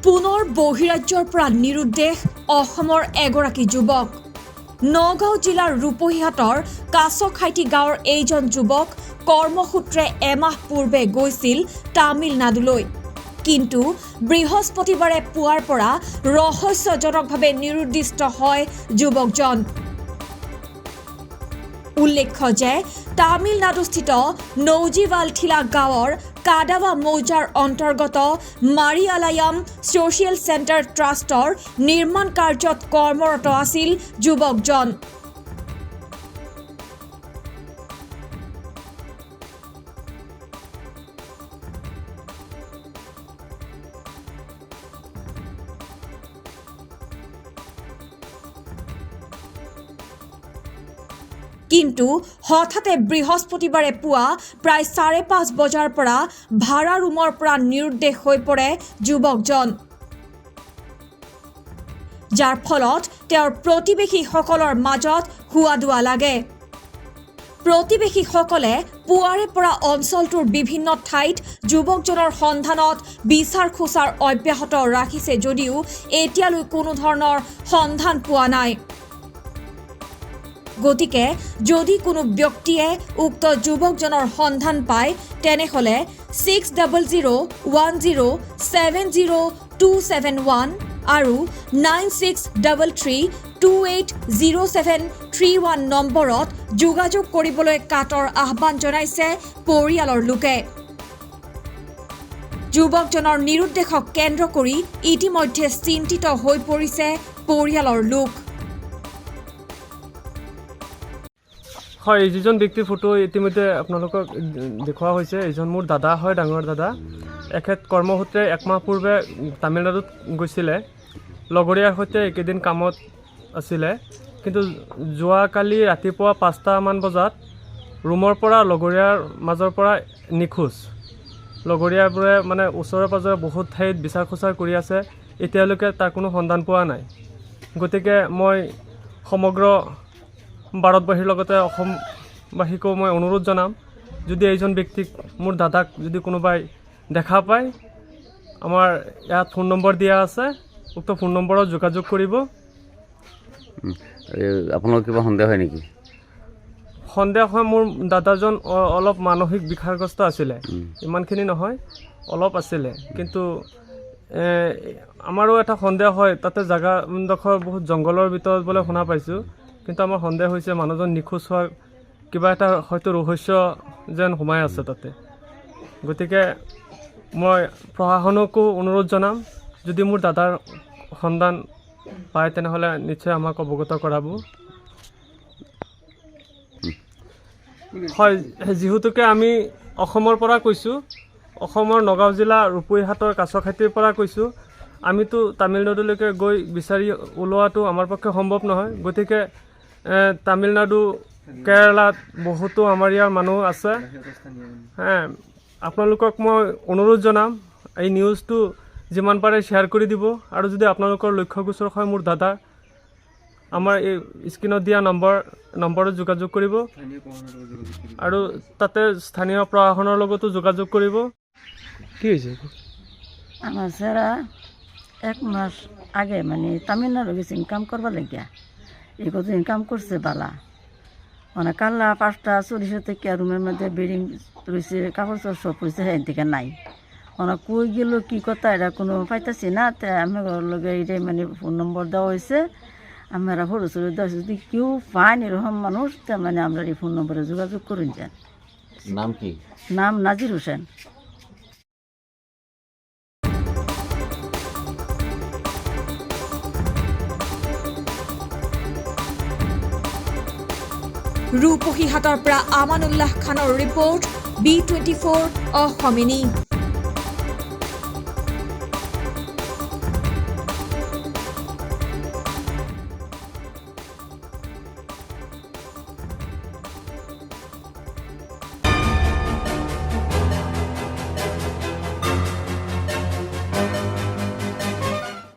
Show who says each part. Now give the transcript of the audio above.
Speaker 1: পুনৰ বহিৰাজ্যৰ পৰা নিৰুদ্দেশ অসমৰ এগৰাকী যুৱক। নগাঁও জিলাৰ ৰূপহীহাটৰ কাছখাইটি গাঁৱৰ এইজন যুৱক কৰ্মসূত্ৰে এমাহ পূৰ্বে গৈছিল তামিলনাডুলৈ। কিন্তু বৃহস্পতিবাৰে পুৱাৰ পৰা ৰহস্যজনকভাৱে নিৰুদ্দিষ্ট হয় যুৱকজন। উল্লেখ্য যে তামিলনাডুস্থিত নৌজিৱালঠিলা গাঁৱৰ কাডাৱা মৌজাৰ অন্তৰ্গত মাৰিয়ালায়াম ছ'চিয়েল চেণ্টাৰ ট্ৰাষ্টৰ নিৰ্মাণ কাৰ্যত কৰ্মৰত আছিল যুৱকজন। কিন্তু হঠাতে বৃহস্পতিবাৰে পুৱা প্ৰায় 5:30 বজাৰ পৰা ভাড়া ৰুমৰ পৰা নিৰুদ্দেশ হৈ পৰে যুৱকজন, যাৰ ফলত তেওঁৰ প্ৰতিবেশীসকলৰ মাজত হুৱাদুৱা লাগে। প্ৰতিবেশীসকলে পুৱাৰে পৰা অঞ্চলটোৰ বিভিন্ন ঠাইত যুৱকজনৰ সন্ধানত বিচাৰ খোচাৰ অব্যাহত ৰাখিছে যদিও এতিয়ালৈ কোনো ধৰণৰ সন্ধান পোৱা নাই। গতিকে যদি কোনো ব্যক্তিয়ে উক্ত যুৱকজনৰ সন্ধান পায় তেনেহ'লে 6000107027 আৰু 9633280731 নম্বৰত যোগাযোগ কৰিবলৈ কাটৰ আহ্বান জনাইছে পৰিয়ালৰ লোকে। যুৱকজনৰ নিৰুদ্দেশক কেন্দ্ৰ কৰি ইতিমধ্যে চিন্তিত হৈ পৰিছে পৰিয়ালৰ লোক।
Speaker 2: হয়, যিজন ব্যক্তিৰ ফটো ইতিমধ্যে আপোনালোকক দেখুওৱা হৈছে, এইজন মোৰ দাদা হয়, ডাঙৰ দাদা। এখেত কৰ্মসূত্ৰে একমাহ পূৰ্বে তামিলনাডুত গৈছিলে, লগৰীয়াৰ সৈতে একেদিন কামত আছিলে। কিন্তু যোৱাকালি ৰাতিপুৱা 5টামান বজাত ৰুমৰ পৰা লগৰীয়াৰ মাজৰ পৰা নিখোজ। লগৰীয়াবোৰে মানে ওচৰে পাঁজৰে বহুত ঠাইত বিচাৰ খোচাৰ কৰি আছে, এতিয়ালৈকে তাৰ কোনো সন্ধান পোৱা নাই। গতিকে মই সমগ্ৰ ভাৰতবাসীৰ লগতে অসমবাসীকো মই অনুৰোধ জনাম, যদি এইজন ব্যক্তিক, মোৰ দাদাক যদি কোনোবাই দেখা পায়, আমাৰ ইয়াত ফোন নম্বৰ দিয়া আছে, উক্ত ফোন নম্বৰত যোগাযোগ কৰিব।
Speaker 3: আপোনালোকৰ কিবা সন্দেহ হয় নেকি?
Speaker 2: সন্দেহ হয়, মোৰ দাদাজন অলপ মানসিক বিকাৰগ্ৰস্ত আছিলে, ইমানখিনি নহয়, অলপ আছিলে। কিন্তু আমাৰো এটা সন্দেহ হয়, তাতে জেগাডোখৰ বহুত জংঘলৰ ভিতৰত বোলে শুনা পাইছোঁ। কিন্তু আমাৰ সন্দেহ হৈছে মানুহজন নিখোজ হোৱাৰ কিবা এটা হয়তো ৰহস্য যেন সোমাই আছে তাতে। গতিকে মই প্ৰশাসনকো অনুৰোধ জনাম, যদি মোৰ দাদাৰ সন্ধান পায় তেনেহ'লে নিশ্চয় আমাক অৱগত কৰাব। হয়, যিহেতুকে আমি অসমৰ পৰা কৈছোঁ, অসমৰ নগাঁও জিলা ৰূপহীহাটৰ কাছখাইটিৰ পৰা কৈছোঁ। আমিতো তামিলনাডুলৈকে গৈ বিচাৰি ওলোৱাটো আমাৰ পক্ষে সম্ভৱ নহয়। গতিকে তামিলনাডু, কেৰালাত বহুতো আমাৰ ইয়াৰ মানুহ আছে। আপোনালোকক মই অনুৰোধ জনাম, এই নিউজটো যিমান পাৰে শ্বেয়াৰ কৰি দিব। আৰু যদি আপোনালোকৰ লক্ষ্যগোচৰ হয় মোৰ দাদা, আমাৰ এই স্ক্ৰীণত দিয়া নম্বৰত যোগাযোগ কৰিব আৰু তাতে স্থানীয় প্ৰশাসনৰ লগতো যোগাযোগ কৰিব। কি হৈছে?
Speaker 4: আমার স্যারা 1 মাস আগে মানে তামিলনাড়ু গেছে ইনকাম করবার লাগিয়া, এই কত ইনকাম করছে বালা, মানে কাল্লা 5:40 থেকে রুমের মধ্যে বেডিং রয়েছে, কাপড় চোপড় সব রয়েছে, হ্যাঁ থেকে নাই। মানে কই গেল কি কথা এটা কোনো পাইতেছি না। তা আমি লগে এটাই মানে ফোন নম্বর দেওয়া হয়েছে, আমরা ফটো ছবি দেওয়া হয়েছে। যদি কেউ পান এরকম মানুষ, তা মানে আমরা এই ফোন নম্বরে যোগাযোগ করুন যান।
Speaker 3: নাম কি?
Speaker 4: নাম নাজির হোসেন।
Speaker 1: ৰূপহীহাটৰ পৰা আমানুল্লাহ খানৰ ৰিপৰ্ট, B24 অসমীয়া।